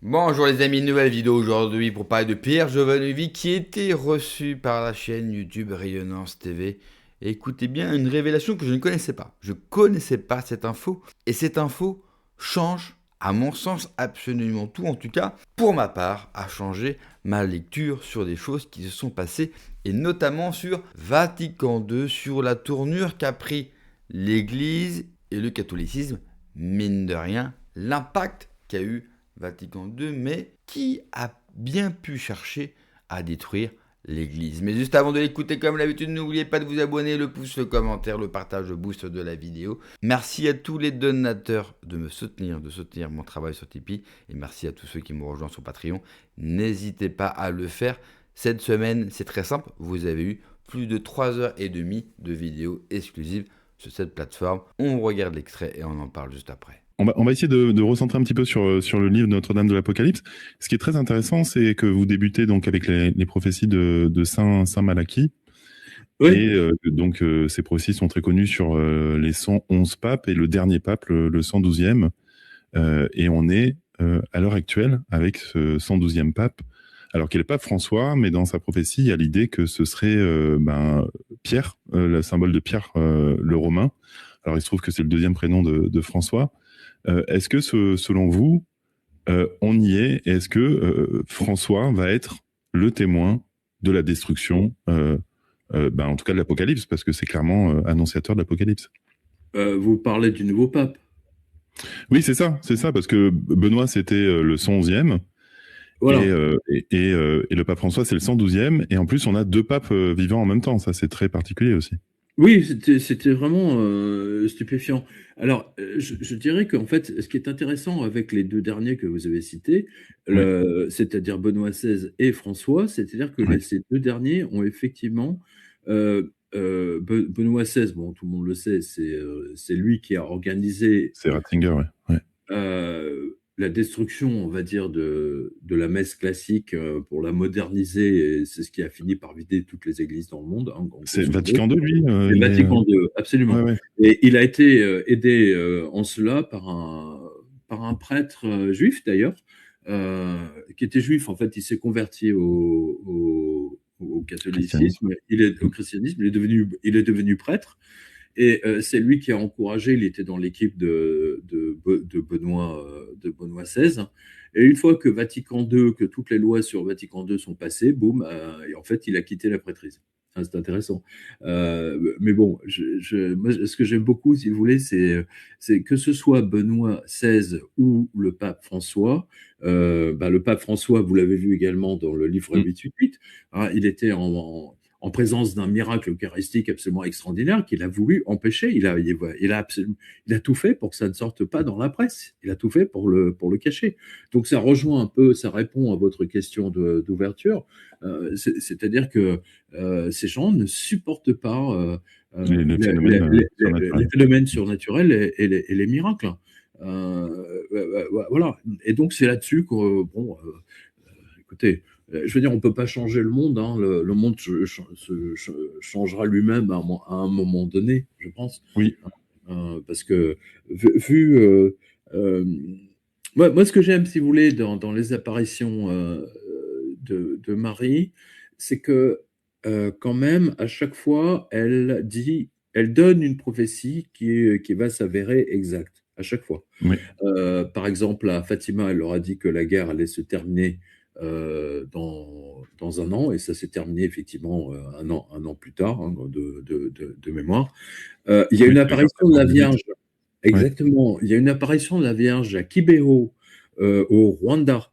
Bonjour les amis, nouvelle vidéo aujourd'hui pour parler de Pierre Jovanovic qui était reçu par la chaîne YouTube Rayonnance TV. Et écoutez bien, une révélation que je ne connaissais pas. Je ne connaissais pas cette info et cette info change, à mon sens, absolument tout. En tout cas, pour ma part, a changé ma lecture sur des choses qui se sont passées et notamment sur Vatican II, sur la tournure qu'a pris l'Église et le catholicisme, mine de rien, l'impact qu'a eu Vatican II, mais qui a bien pu chercher à détruire l'Église. Mais juste avant de l'écouter, comme d'habitude, n'oubliez pas de vous abonner, le pouce, le commentaire, le partage, le boost de la vidéo. Merci à tous les donateurs de me soutenir, de soutenir mon travail sur Tipeee. Et merci à tous ceux qui m'ont rejoint sur Patreon. N'hésitez pas à le faire. Cette semaine, c'est très simple. Vous avez eu plus de 3h30 de vidéos exclusives sur cette plateforme. On regarde l'extrait et on en parle juste après. On va essayer de recentrer un petit peu sur le livre Notre-Dame de l'Apocalypse. Ce qui est très intéressant, c'est que vous débutez donc avec les prophéties de Saint Malachie. Oui. Et donc ces prophéties sont très connues sur les 111 papes et le dernier pape, le 112e. Et on est à l'heure actuelle avec ce 112e pape, alors qu'il est pape François, mais dans sa prophétie, il y a l'idée que ce serait Pierre, le symbole de Pierre le Romain. Alors il se trouve que c'est le deuxième prénom de François. Est-ce que selon vous, on y est, et est-ce que François va être le témoin de la destruction, en tout cas de l'Apocalypse, parce que c'est clairement annonciateur de l'Apocalypse. Vous parlez du nouveau pape? Oui, c'est ça, parce que Benoît, c'était le 111e, voilà. et le pape François, c'est le 112e, et en plus, on a deux papes vivants en même temps, ça c'est très particulier aussi. Oui, c'était vraiment stupéfiant. Alors, je dirais qu'en fait, ce qui est intéressant avec les deux derniers que vous avez cités, c'est-à-dire Benoît XVI et François, c'est-à-dire que ces deux derniers ont effectivement... Benoît XVI, bon, tout le monde le sait, c'est lui qui a organisé... C'est Ratzinger, ouais. La destruction, on va dire, de la messe classique pour la moderniser, et c'est ce qui a fini par vider toutes les églises dans le monde. Hein, c'est Vatican II, lui. C'est Vatican II, absolument. Ouais. Et il a été aidé en cela par un prêtre juif, d'ailleurs, qui était juif. En fait, il s'est converti au catholicisme, au christianisme. Il est devenu prêtre. Et c'est lui qui a encouragé, il était dans l'équipe de Benoît XVI. Et une fois que Vatican II, que toutes les lois sur Vatican II sont passées, boum, et en fait, il a quitté la prêtrise. Enfin, c'est intéressant. Mais bon, moi, ce que j'aime beaucoup, si vous voulez, c'est que ce soit Benoît XVI ou le pape François. Le pape François, vous l'avez vu également dans le livre 888, hein, il était en présence d'un miracle eucharistique absolument extraordinaire qu'il a voulu empêcher. Il a tout fait pour que ça ne sorte pas dans la presse. Il a tout fait pour le cacher. Donc ça rejoint un peu, ça répond à votre question d'ouverture. C'est-à-dire que ces gens ne supportent pas les phénomènes surnaturels et les miracles. Voilà. Et donc c'est là-dessus que, écoutez, je veux dire, on ne peut pas changer le monde. Hein. Le monde se changera lui-même à un moment donné, je pense. Oui. Parce que, moi, ce que j'aime, si vous voulez, dans les apparitions de Marie, c'est que, quand même, à chaque fois, elle donne une prophétie qui va s'avérer exacte, à chaque fois. Oui. Par exemple, à Fatima, elle leur a dit que la guerre allait se terminer dans un an, et ça s'est terminé effectivement un an plus tard, hein, de mémoire. Il y a une apparition de la Vierge, exactement, il y a une apparition de la Vierge à Kibeho, au Rwanda,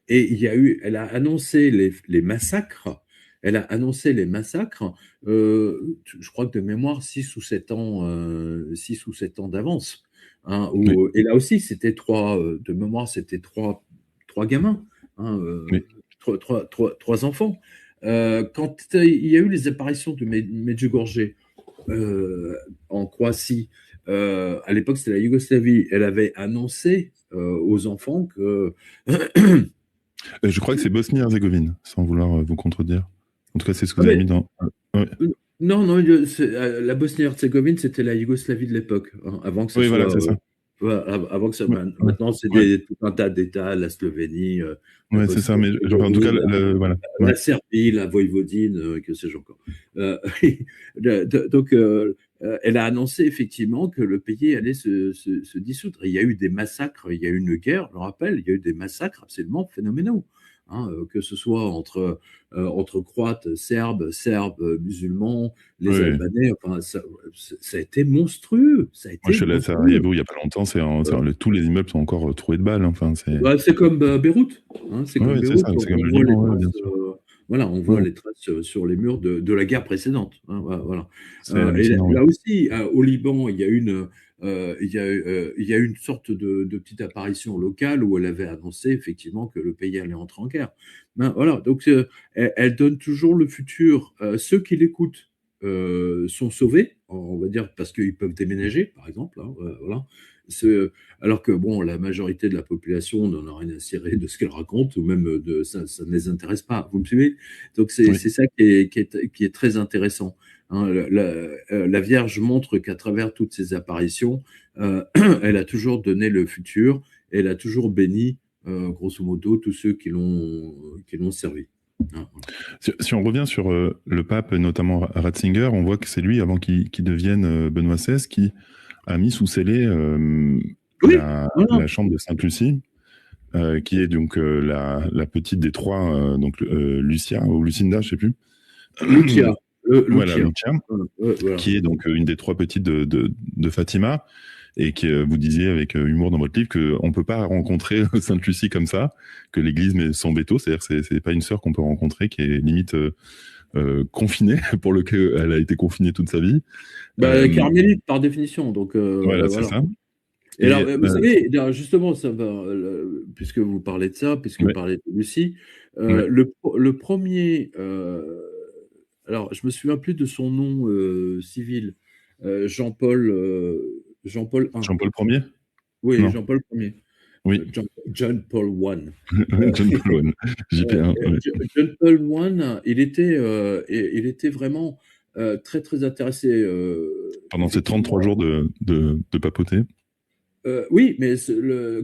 et elle a annoncé les massacres. Elle a annoncé les massacres, je crois que de mémoire, 6 ou 7 ans d'avance. Hein, et là aussi, c'était de mémoire, c'était trois gamins, hein, trois enfants. Quand il y a eu les apparitions de Medjugorje en Croatie, à l'époque c'était la Yougoslavie, elle avait annoncé aux enfants que... je crois que c'est Bosnie-Herzégovine, sans vouloir vous contredire. En tout cas, c'est ce que vous avez mis dans... Non, la Bosnie-Herzégovine, c'était la Yougoslavie de l'époque, hein, avant que ça soit... voilà, c'est ça. Avant que ça, Ouais, maintenant, c'est tout un tas d'États, la Slovénie, la ouais, c'est ça. Mais en tout cas, voilà. la Serbie, la Voïvodine, que sais-je encore. Donc, elle a annoncé effectivement que le pays allait se dissoudre. Il y a eu des massacres, il y a eu une guerre, je le rappelle, il y a eu des massacres absolument phénoménaux. Que ce soit entre Croates, Serbes, musulmans, les Ouais. Albanais, enfin, ça a été monstrueux. Ça a Moi, je été suis allé à monstrueux. Sarajevo il y a pas longtemps. Tous les immeubles sont encore troués de balles. Enfin, c'est. C'est comme Beyrouth. C'est comme Ouais, c'est Beyrouth. ça. C'est comme On le voit les Liban, ouais, bien traces, sûr. voilà, on voit Ouais. les traces sur les murs de la guerre précédente. Voilà. C'est Et hallucinant. là aussi, au Liban, il y a eu une sorte de petite apparition locale où elle avait annoncé effectivement que le pays allait entrer en guerre. Voilà. Donc, elle donne toujours le futur. Ceux qui l'écoutent sont sauvés, on va dire, parce qu'ils peuvent déménager, par exemple. Voilà. Alors que bon, la majorité de la population n'en a rien à cirer de ce qu'elle raconte, ou même ça ne les intéresse pas. Vous me suivez? Donc c'est Oui. ça qui est très intéressant. La Vierge montre qu'à travers toutes ces apparitions, elle a toujours donné le futur, elle a toujours béni, grosso modo, tous ceux qui l'ont servi. Voilà. Si on revient sur le pape, notamment Ratzinger, on voit que c'est lui, avant qu'il devienne Benoît XVI, qui a mis sous scellé Oui, la chambre de Sainte-Lucie, qui est donc la petite des trois, donc Lucia ou Lucinda, je sais plus. Lucia. Voilà, Lucia. Lucia, Voilà. qui est donc une des trois petites de Fatima, et que vous disiez avec humour dans votre livre qu'on ne peut pas rencontrer Sainte-Lucie comme ça, que l'Église met son veto, c'est-à-dire que c'est pas une sœur qu'on peut rencontrer, qui est limite confinée, pour lequel elle a été confinée toute sa vie. Carmélite par définition, donc Voilà, c'est ça. Et alors, vous savez, justement, ça va, puisque vous parlez de ça, puisque vous Ouais. parlez de Lucie, Ouais. le premier, alors je me souviens plus de son nom civil, Jean-Paul I. Jean-Paul Ier? Oui, Non. Jean-Paul Ier. Oui. John Paul I. John Paul I. JP1. Ouais. John Paul I, il était vraiment très très intéressé. Pendant ces 33 jours de papauté. Oui, mais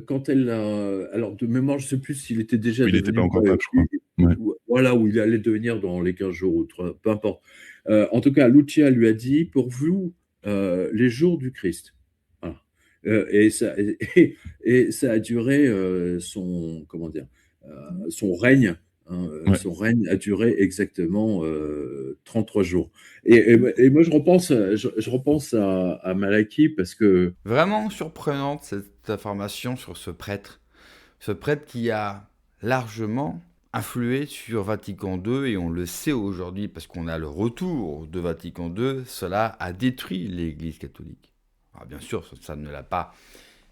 quand elle a. Alors, de mémoire, je ne sais plus s'il était déjà Il n'était devenu. pas encore pape, je crois. Ouais. Voilà, où il allait devenir dans les 15 jours ou 3, peu importe. En tout cas, Lucia lui a dit pour vous, les jours du Christ. Voilà. Et ça a duré comment dire, son règne. Ouais. Son règne a duré exactement 33 jours. Et moi, je repense à Malachie parce que. Vraiment surprenante cette information sur ce prêtre. Ce prêtre qui a largement influé sur Vatican II, et on le sait aujourd'hui parce qu'on a le retour de Vatican II, cela a détruit l'Église catholique. Alors bien sûr, ça ne l'a pas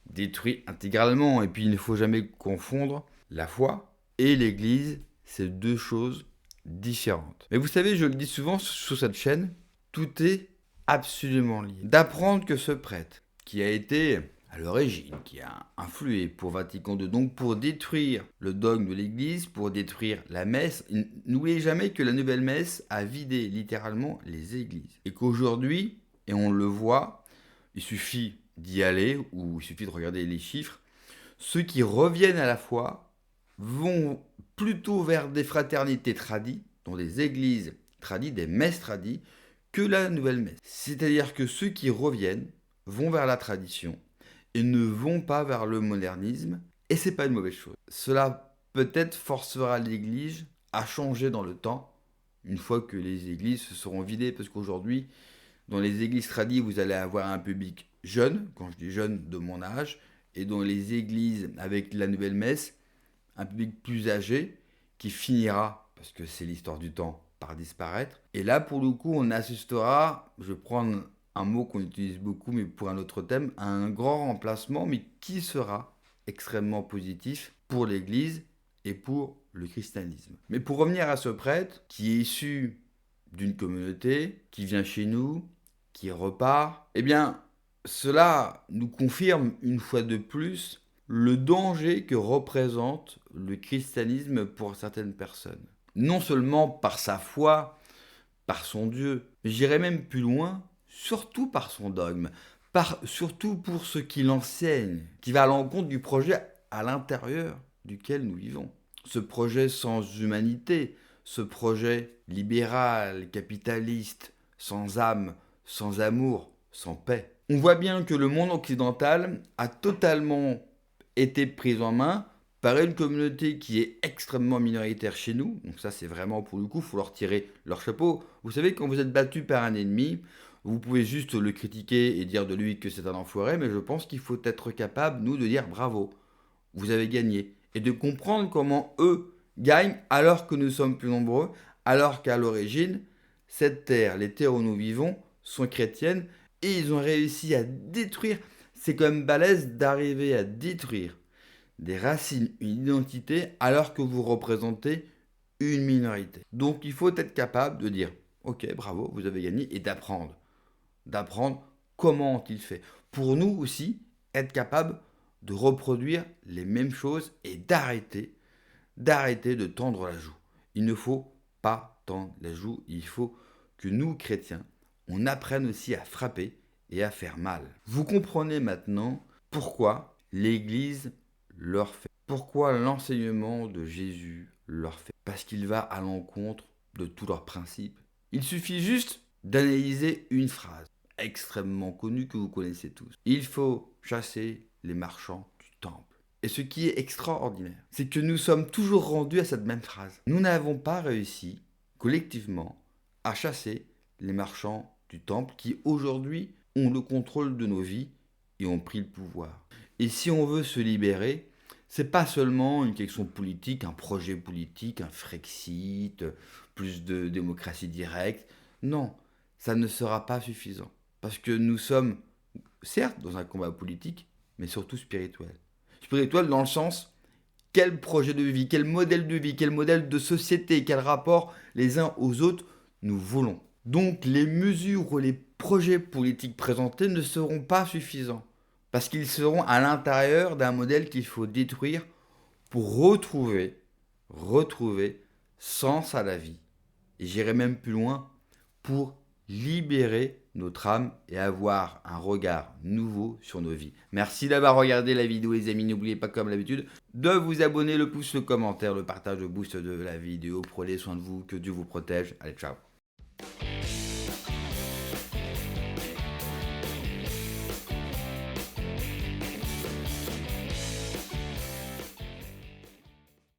détruit intégralement, et puis il ne faut jamais confondre la foi et l'Église, c'est deux choses différentes. Mais vous savez, je le dis souvent sur cette chaîne, tout est absolument lié. D'apprendre que ce prêtre, qui a été à l'origine, qui a influé pour Vatican II, donc pour détruire le dogme de l'Église, pour détruire la messe, n'oubliez jamais que la nouvelle messe a vidé littéralement les églises. Et qu'aujourd'hui, et on le voit, il suffit d'y aller, ou il suffit de regarder les chiffres, ceux qui reviennent à la foi vont plutôt vers des fraternités tradies, dont des églises tradies, des messes tradies, que la nouvelle messe. C'est-à-dire que ceux qui reviennent vont vers la tradition et ne vont pas vers le modernisme, et c'est pas une mauvaise chose. Cela peut-être forcera l'Église à changer dans le temps, une fois que les églises se seront vidées, parce qu'aujourd'hui, dans les églises tradies, vous allez avoir un public jeune, quand je dis jeune, de mon âge, et dans les églises avec la nouvelle messe, un public plus âgé, qui finira, parce que c'est l'histoire du temps, par disparaître. Et là, pour le coup, on assistera, je vais prendre un mot qu'on utilise beaucoup, mais pour un autre thème, à un grand remplacement, mais qui sera extrêmement positif pour l'Église et pour le christianisme. Mais pour revenir à ce prêtre, qui est issu d'une communauté, qui vient chez nous, qui repart, eh bien, cela nous confirme une fois de plus le danger que représente le christianisme pour certaines personnes. Non seulement par sa foi, par son Dieu, mais j'irais même plus loin, surtout par son dogme, surtout pour ce qu'il enseigne, qui va à l'encontre du projet à l'intérieur duquel nous vivons. Ce projet sans humanité, ce projet libéral, capitaliste, sans âme, sans amour, sans paix. On voit bien que le monde occidental a totalement été pris en main par une communauté qui est extrêmement minoritaire chez nous. Donc ça, c'est vraiment, pour le coup, il faut leur tirer leur chapeau. Vous savez, quand vous êtes battu par un ennemi, vous pouvez juste le critiquer et dire de lui que c'est un enfoiré, mais je pense qu'il faut être capable, nous, de dire bravo, vous avez gagné. Et de comprendre comment eux gagnent alors que nous sommes plus nombreux, alors qu'à l'origine, cette terre, les terres où nous vivons, sont chrétiennes, et ils ont réussi à détruire. C'est quand même balèze d'arriver à détruire des racines, une identité, alors que vous représentez une minorité. Donc il faut être capable de dire, ok, bravo, vous avez gagné, et d'apprendre comment ont-ils fait. Pour nous aussi, être capable de reproduire les mêmes choses et d'arrêter de tendre la joue. Il ne faut pas tendre la joue, il faut que nous, chrétiens, on apprenne aussi à frapper et à faire mal. Vous comprenez maintenant pourquoi l'Église leur fait. Pourquoi l'enseignement de Jésus leur fait. Parce qu'il va à l'encontre de tous leurs principes. Il suffit juste d'analyser une phrase extrêmement connue que vous connaissez tous. Il faut chasser les marchands du temple. Et ce qui est extraordinaire, c'est que nous sommes toujours rendus à cette même phrase. Nous n'avons pas réussi, collectivement, à chasser les marchands du temple qui, aujourd'hui, ont le contrôle de nos vies et ont pris le pouvoir. Et si on veut se libérer, c'est pas seulement une question politique, un projet politique, un Frexit, plus de démocratie directe. Non, ça ne sera pas suffisant. Parce que nous sommes, certes, dans un combat politique, mais surtout spirituel. Spirituel dans le sens, quel projet de vie, quel modèle de société, quel rapport les uns aux autres nous voulons. Donc les mesures ou les projets politiques présentés ne seront pas suffisants. Parce qu'ils seront à l'intérieur d'un modèle qu'il faut détruire pour retrouver sens à la vie. Et j'irai même plus loin, pour libérer notre âme et avoir un regard nouveau sur nos vies. Merci d'avoir regardé la vidéo les amis, n'oubliez pas comme d'habitude de vous abonner, le pouce, le commentaire, le partage, le boost de la vidéo. Prenez soin de vous, que Dieu vous protège. Allez, ciao.